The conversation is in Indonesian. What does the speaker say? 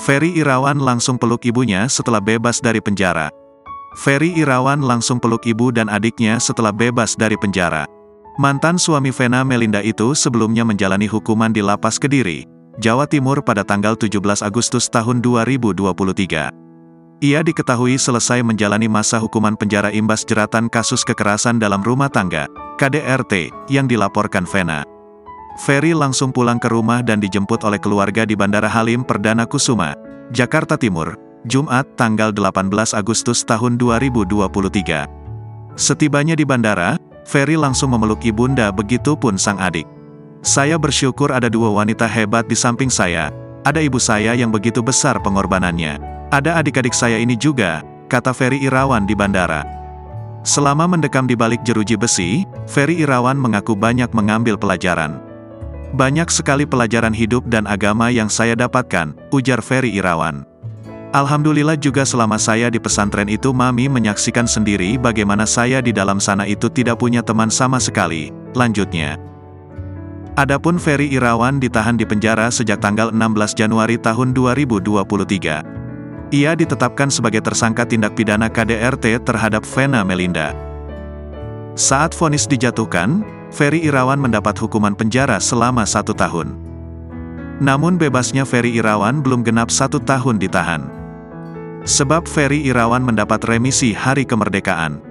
Ferry Irawan langsung peluk ibunya setelah bebas dari penjara. Ferry Irawan langsung peluk ibu dan adiknya setelah bebas dari penjara. Mantan suami Vena Melinda itu sebelumnya menjalani hukuman di Lapas Kediri, Jawa Timur pada tanggal 17 Agustus tahun 2023. Ia diketahui selesai menjalani masa hukuman penjara imbas jeratan kasus kekerasan dalam rumah tangga, KDRT, yang dilaporkan Vena. Ferry langsung pulang ke rumah dan dijemput oleh keluarga di Bandara Halim Perdana Kusuma, Jakarta Timur, Jumat tanggal 18 Agustus tahun 2023. Setibanya di bandara, Ferry langsung memeluk ibunda, begitupun sang adik. "Saya bersyukur ada dua wanita hebat di samping saya, ada ibu saya yang begitu besar pengorbanannya. Ada adik-adik saya ini juga," kata Ferry Irawan di bandara. Selama mendekam di balik jeruji besi, Ferry Irawan mengaku banyak mengambil pelajaran. "Banyak sekali pelajaran hidup dan agama yang saya dapatkan," ujar Ferry Irawan. "Alhamdulillah juga selama saya di pesantren itu Mami menyaksikan sendiri bagaimana saya di dalam sana itu tidak punya teman sama sekali," lanjutnya. Adapun Ferry Irawan ditahan di penjara sejak tanggal 16 Januari tahun 2023. Ia ditetapkan sebagai tersangka tindak pidana KDRT terhadap Vena Melinda. Saat vonis dijatuhkan, Ferry Irawan mendapat hukuman penjara selama 1 tahun. Namun bebasnya Ferry Irawan belum genap 1 tahun ditahan. Sebab Ferry Irawan mendapat remisi hari kemerdekaan.